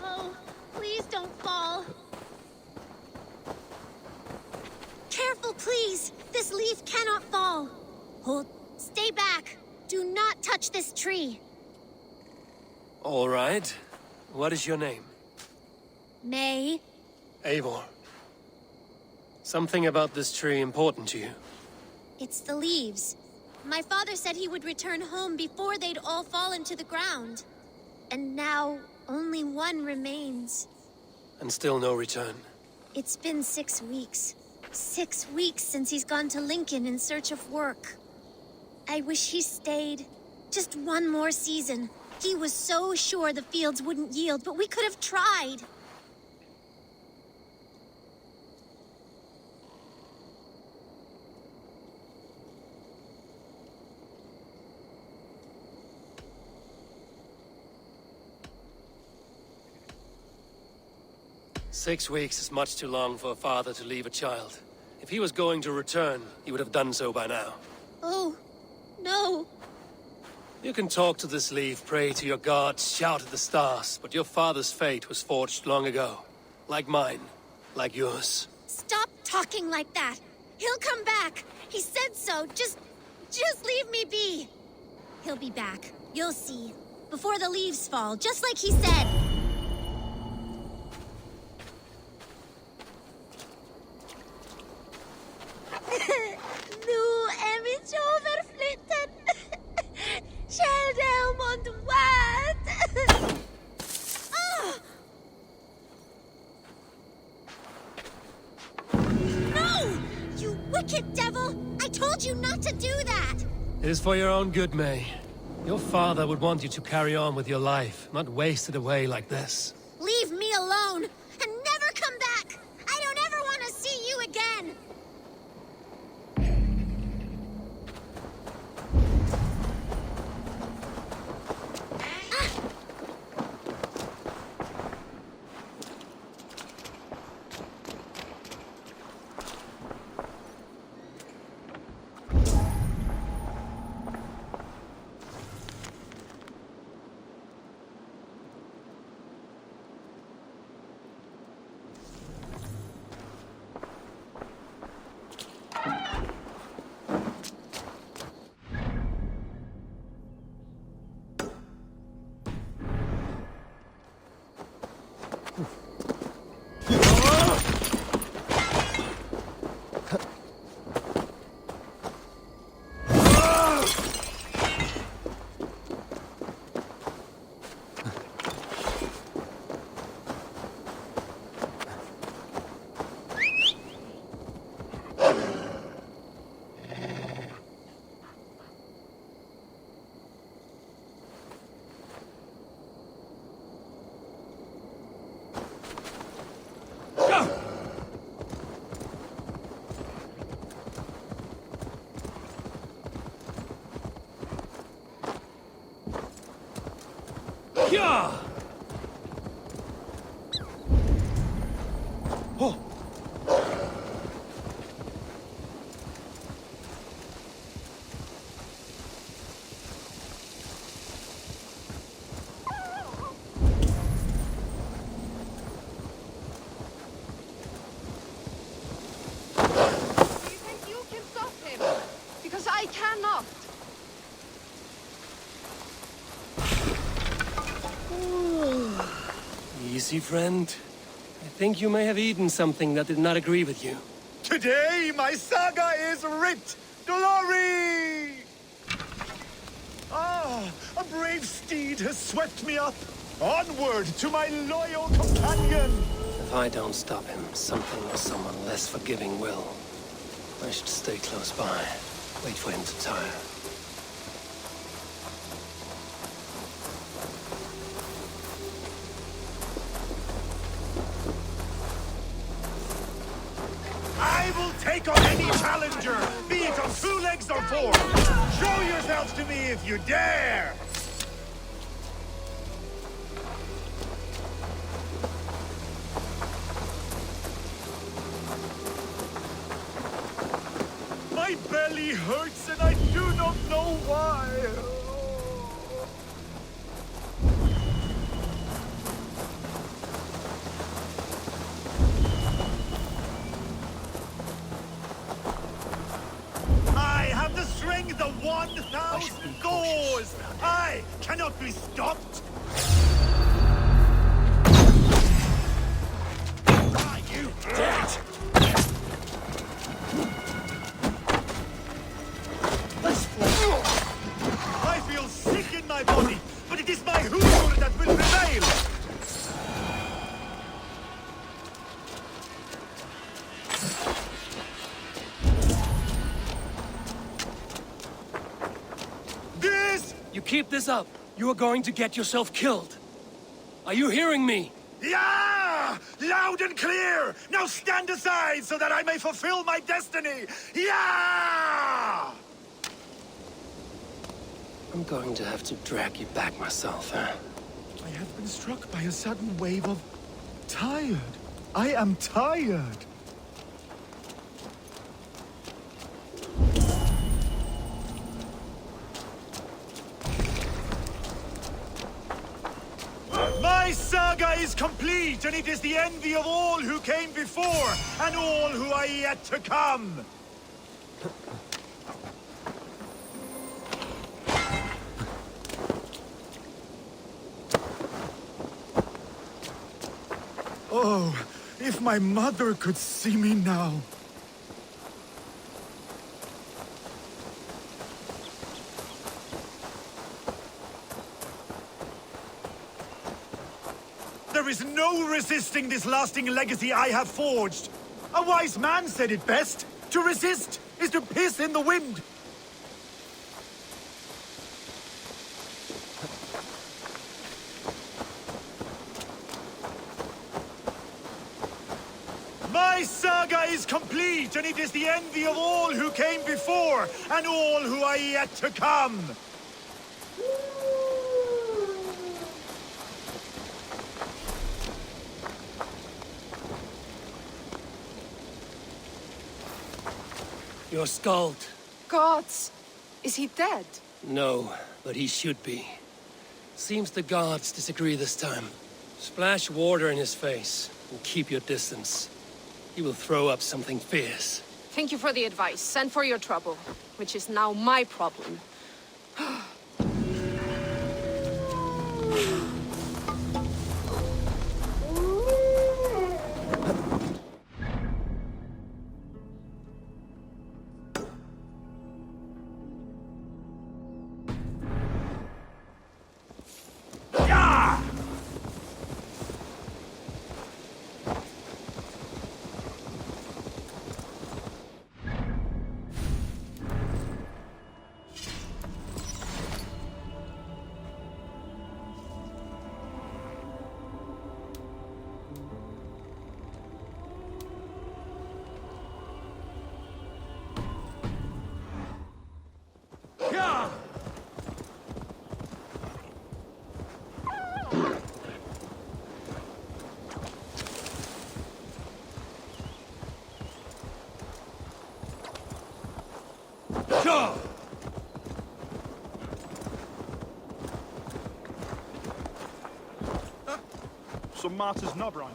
Oh, please don't fall. Careful, please. This leaf cannot fall. Hold. Stay back. Do not touch this tree. All right. What is your name? May. Eivor. Something about this tree important to you? It's the leaves. My father said he would return home before they'd all fall into the ground. And now, only one remains. And still no return. It's been 6 weeks. 6 weeks since he's gone to Lincoln in search of work. I wish he stayed. Just one more season. He was so sure the fields wouldn't yield, but we could have tried. "6 weeks is much too long for a father to leave a child. If he was going to return, he would have done so by now. Oh, no. You can talk to this leaf, pray to your gods, shout at the stars, but your father's fate was forged long ago. Like mine, like yours. Stop talking like that. He'll come back. He said so. Just leave me be. He'll be back. You'll see. Before the leaves fall, just like he said. Nu är vi överflytten. Kärlek mot vad? No! You wicked devil! I told you not to do that! It is for your own good, May. Your father would want you to carry on with your life, not waste it away like this. Leave me alone and never come back! I don't ever want to see you again! Yeah! Oh! You can stop him, because I cannot. Easy, friend. I think you may have eaten something that did not agree with you. Today, my saga is writ! Glory! Ah, a brave steed has swept me up. Onward to my loyal companion! If I don't stop him, something or someone less forgiving will. I should stay close by. Wait for him to tire. I will take on any challenger, be it on 2 legs or 4. Show yourselves to me if you dare! My belly hurts and I do not know why. I have the strength of 1,000 Thors. I cannot be stopped. Ah, you dead! Let's fly. I feel sick in my body, but it is my humor that will prevail. This! You keep this up, you are going to get yourself killed. Are you hearing me? Yeah! Loud and clear! Now stand aside so that I may fulfill my destiny! Yeah! I'm going to have to drag you back myself, huh? I have been struck by a sudden wave of... tired. I am tired. My saga is complete, and it is the envy of all who came before, and all who are yet to come. Oh, if my mother could see me now. There is no resisting this lasting legacy I have forged. A wise man said it best. To resist is to piss in the wind. My saga is complete, and it is the envy of all who came before, and all who are yet to come. Your Skald. Gods! Is he dead? No, but he should be. Seems the gods disagree this time. Splash water in his face, and keep your distance. He will throw up something fierce. Thank you for the advice, and for your trouble, which is now my problem. Some martyr's knob right.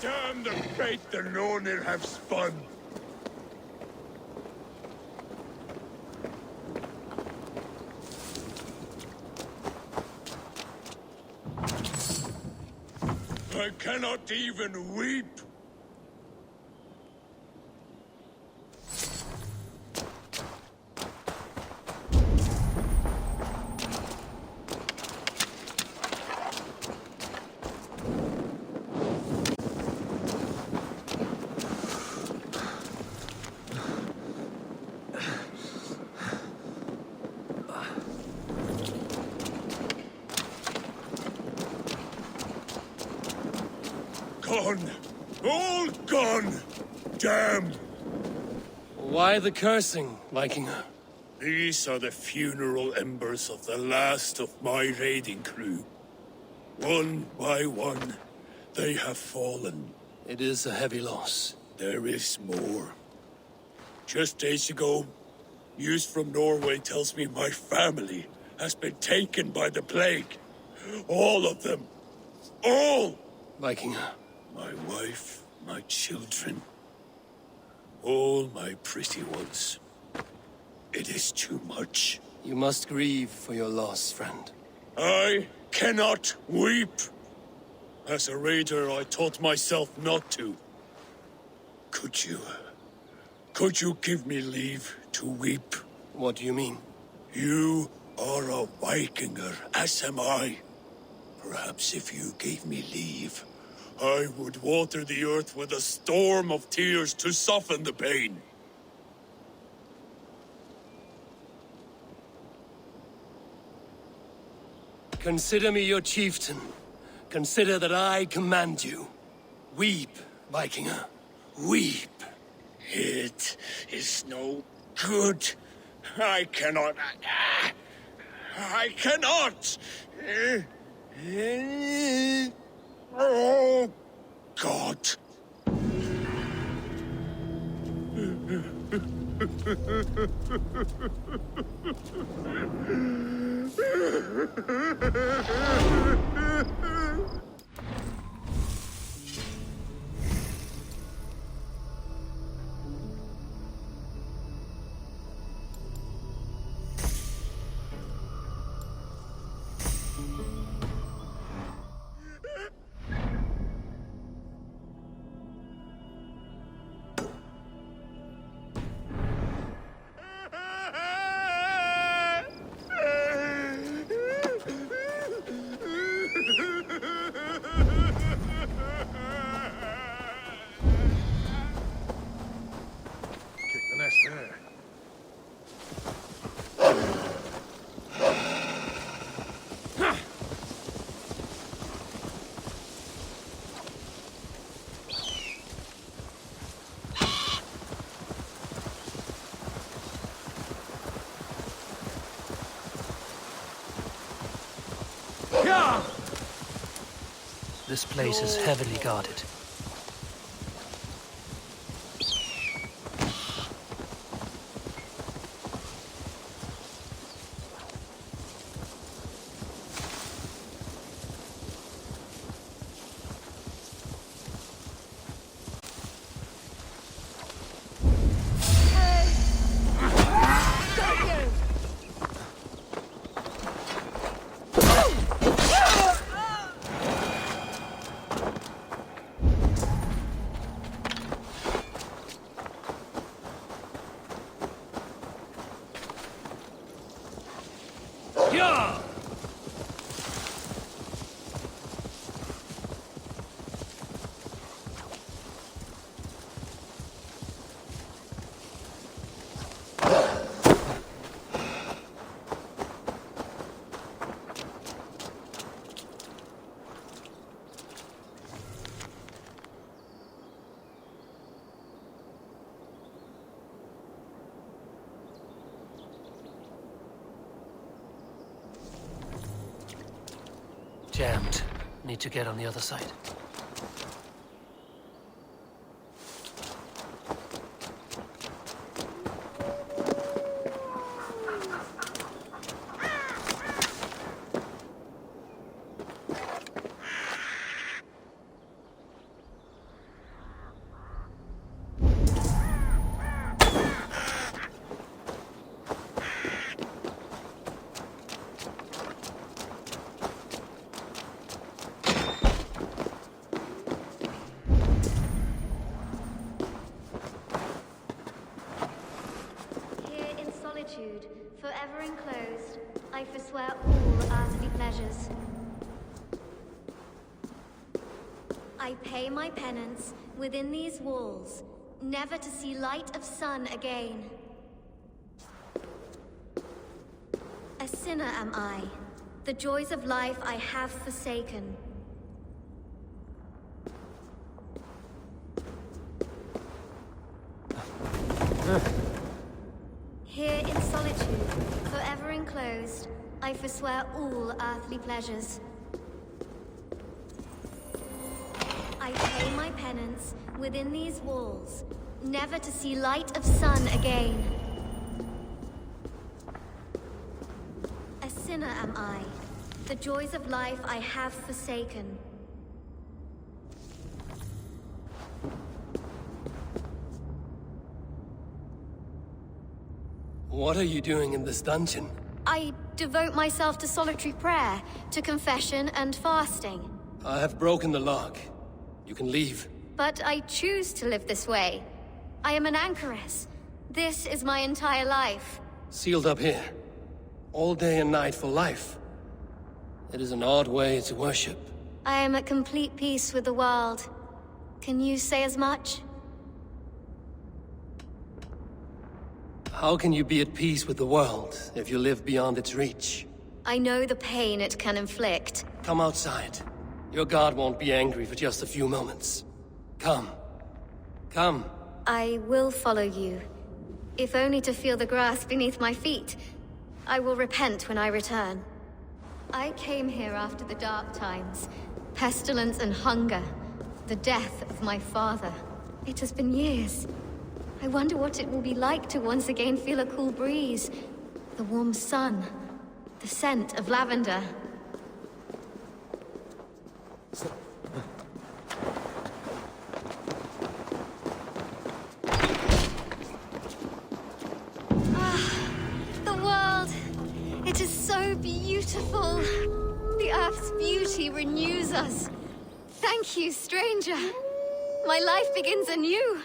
Damn the fate the Nornir have spun! I cannot even weep! Gone! All gone! Damn! Why the cursing, Vikinger? These are the funeral embers of the last of my raiding crew. One by one, they have fallen. It is a heavy loss. There is more. Just days ago, news from Norway tells me my family has been taken by the plague. All of them. All! Vikinger. My wife, my children. All my pretty ones. It is too much. You must grieve for your loss, friend. I cannot weep. As a raider, I taught myself not to. Could you give me leave to weep? What do you mean? You are a Vikinger, as am I. Perhaps if you gave me leave, I would water the earth with a storm of tears to soften the pain. Consider me your chieftain. Consider that I command you. Weep, Vikinger. Weep. It is no good. I cannot. I cannot. Oh, God. This place is heavily guarded. Jammed. Need to get on the other side. Forever enclosed, I forswear all earthly pleasures. I pay my penance within these walls, never to see light of sun again. A sinner am I. The joys of life I have forsaken. am closed, I forswear all earthly pleasures. I pay my penance within these walls, never to see light of sun again. A sinner am I. The joys of life I have forsaken. What are you doing in this dungeon? I devote myself to solitary prayer, to confession and fasting. I have broken the lock. You can leave. But I choose to live this way. I am an anchoress. This is my entire life. Sealed up here. All day and night for life. It is an odd way to worship. I am at complete peace with the world. Can you say as much? How can you be at peace with the world if you live beyond its reach? I know the pain it can inflict. Come outside. Your god won't be angry for just a few moments. Come. Come. I will follow you, if only to feel the grass beneath my feet. I will repent when I return. I came here after the dark times, pestilence and hunger, the death of my father. It has been years. I wonder what it will be like to once again feel a cool breeze, the warm sun, the scent of lavender. The world! It is so beautiful! The Earth's beauty renews us. Thank you, stranger. My life begins anew.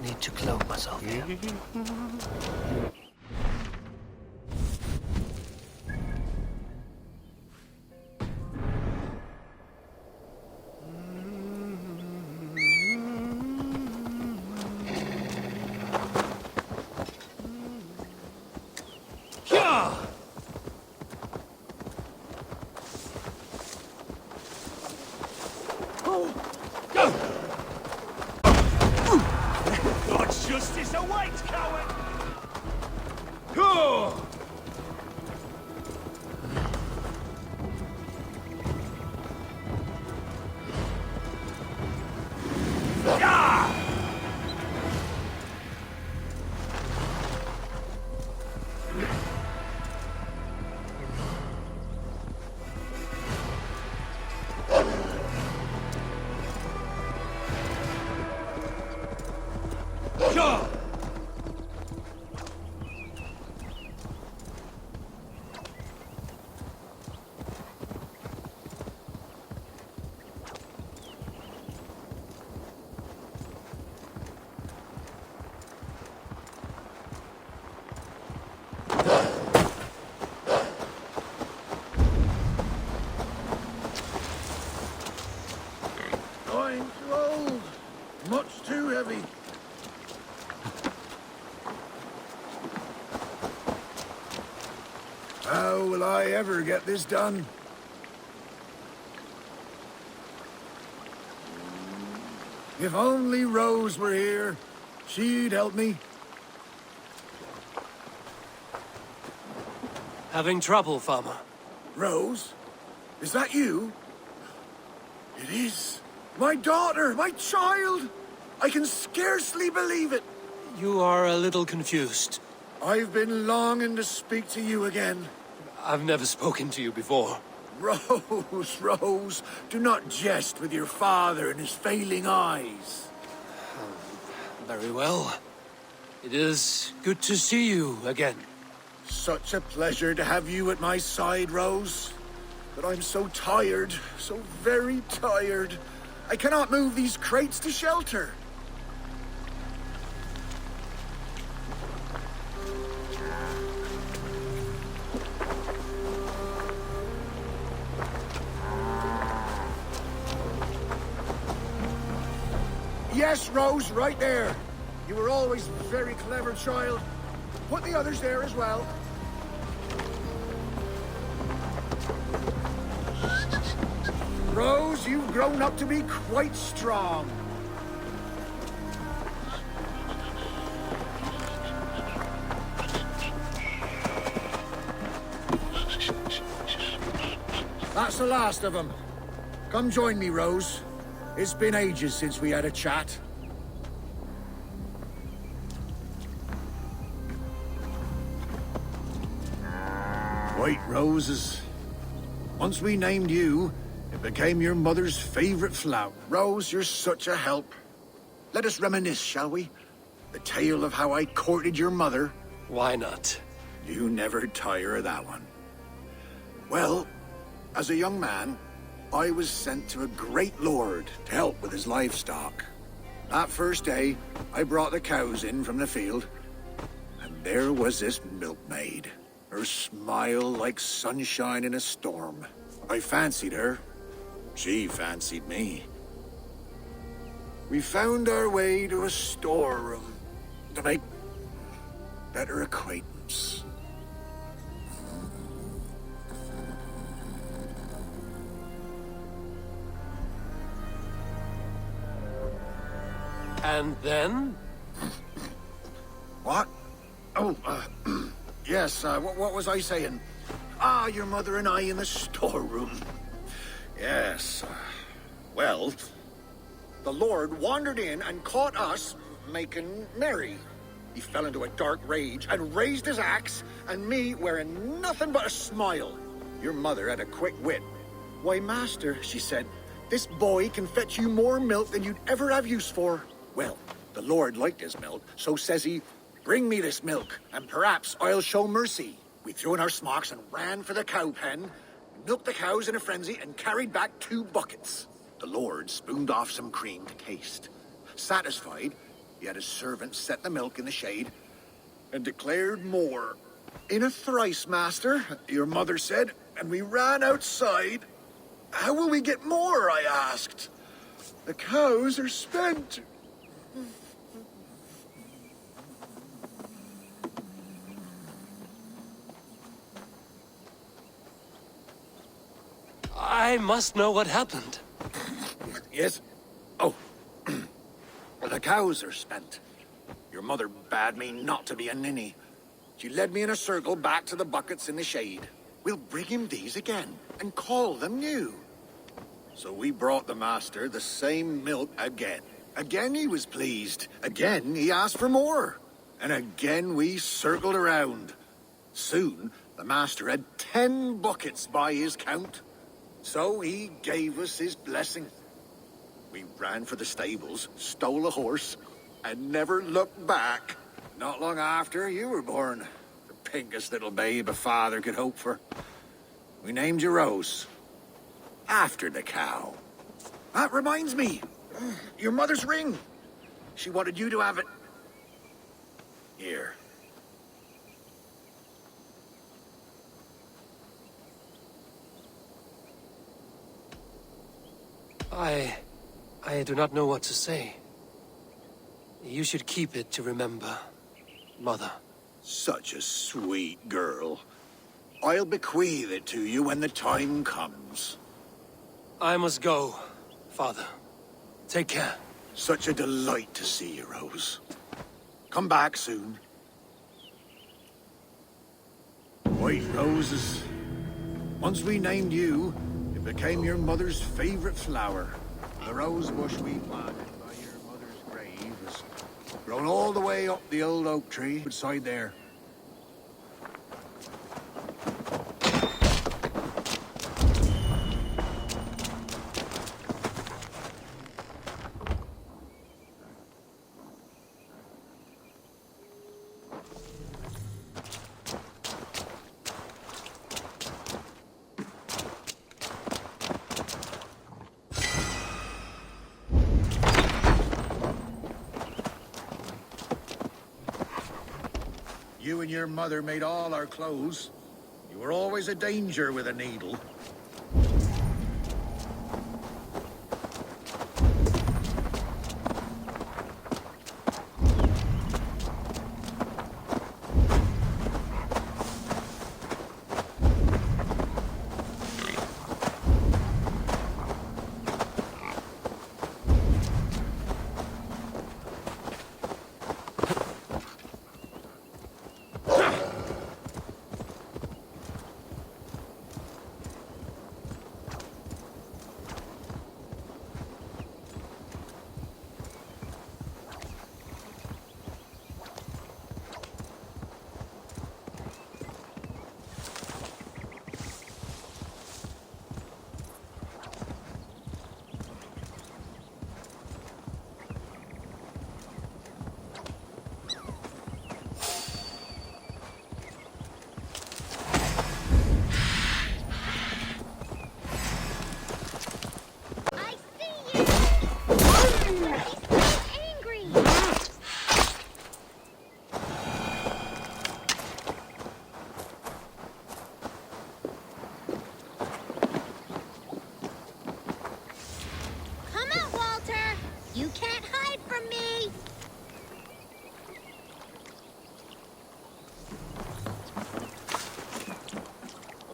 Need to clothe myself here. God's justice awaits, coward! How will I ever get this done? If only Rose were here, she'd help me. Having trouble, farmer? Rose? Is that you? It is. My daughter, my child! I can scarcely believe it. You are a little confused. I've been longing to speak to you again. I've never spoken to you before. Rose, Rose, do not jest with your father and his failing eyes. Very well. It is good to see you again. Such a pleasure to have you at my side, Rose. But I'm so tired, so very tired. I cannot move these crates to shelter. Yes, Rose, right there. You were always a very clever child. Put the others there as well. Rose, you've grown up to be quite strong. That's the last of them. Come join me, Rose. It's been ages since we had a chat. White roses. Once we named you, it became your mother's favorite flower. Rose, you're such a help. Let us reminisce, shall we? The tale of how I courted your mother. Why not? You never tire of that one. Well, as a young man, I was sent to a great lord to help with his livestock. That first day, I brought the cows in from the field, and there was this milkmaid. Her smile like sunshine in a storm. I fancied her. She fancied me. We found our way to a storeroom to make better acquaintance. And then? What? Oh, yes, what was I saying? Ah, your mother and I in the storeroom. Yes, well, the Lord wandered in and caught us making merry. He fell into a dark rage and raised his axe, and me wearing nothing but a smile. Your mother had a quick wit. Why, master, she said, this boy can fetch you more milk than you'd ever have use for. Well, the Lord liked his milk, so says he, bring me this milk, and perhaps I'll show mercy. We threw in our smocks and ran for the cow pen, milked the cows in a frenzy, and carried back 2 buckets. The Lord spooned off some cream to taste. Satisfied, he had his servant set the milk in the shade, and declared more. In a thrice, master, your mother said, and we ran outside. How will we get more, I asked. The cows are spent. I must know what happened. Yes? Oh. The cows are spent. Your mother bade me not to be a ninny. She led me in a circle back to the buckets in the shade. We'll bring him these again, and call them new. So we brought the master the same milk again. Again he was pleased. Again he asked for more. And again we circled around. Soon the master had 10 buckets by his count. So he gave us his blessing. We ran for the stables, stole a horse, and never looked back. Not long after, you were born. The pinkest little babe a father could hope for. We named you Rose. After the cow. That reminds me. Your mother's ring. She wanted you to have it. Here. I do not know what to say. You should keep it to remember, Mother. Such a sweet girl. I'll bequeath it to you when the time comes. I must go, Father. Take care. Such a delight to see you, Rose. Come back soon. White roses. Once we named you, it became your mother's favorite flower. The rose bush we planted by your mother's grave has grown all the way up the old oak tree beside there. You and your mother made all our clothes. You were always a danger with a needle.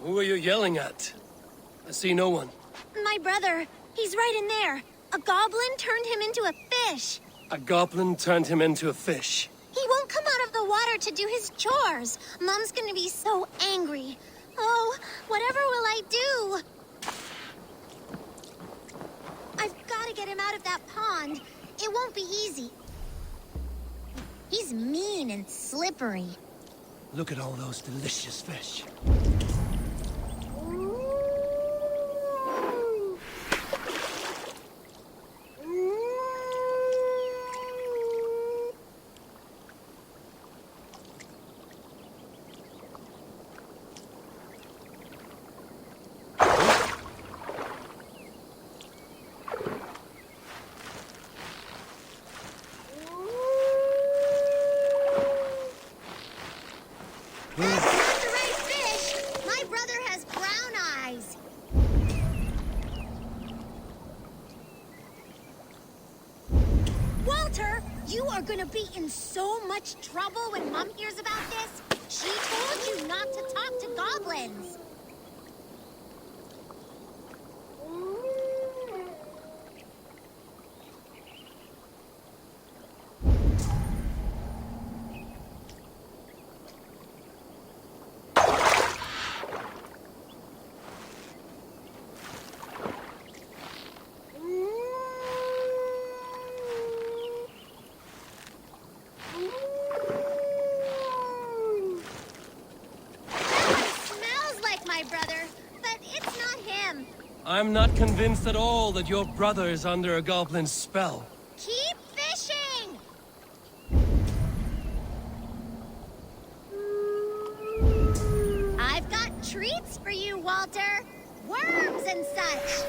Who are you yelling at? I see no one. My brother. He's right in there. A goblin turned him into a fish. A goblin turned him into a fish. He won't come out of the water to do his chores. Mom's gonna be so angry. Oh, whatever will I do? I've gotta get him out of that pond. It won't be easy. He's mean and slippery. Look at all those delicious fish. You are gonna be in so much trouble when Mom hears about this. She told you not to talk to goblins. I'm not convinced at all that your brother is under a goblin's spell. Keep fishing! I've got treats for you, Walter. Worms and such.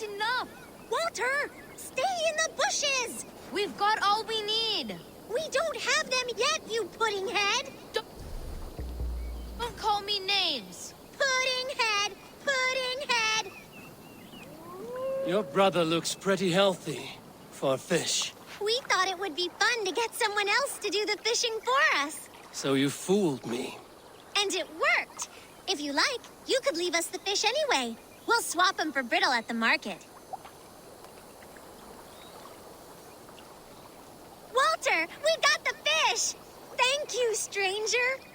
That's enough! Walter, stay in the bushes! We've got all we need! We don't have them yet, you pudding head! Don't call me names! Pudding head! Pudding head! Your brother looks pretty healthy for a fish. We thought it would be fun to get someone else to do the fishing for us. So you fooled me. And it worked. If you like, you could leave us the fish anyway. We'll swap them for brittle at the market. Walter, we got the fish! Thank you, stranger!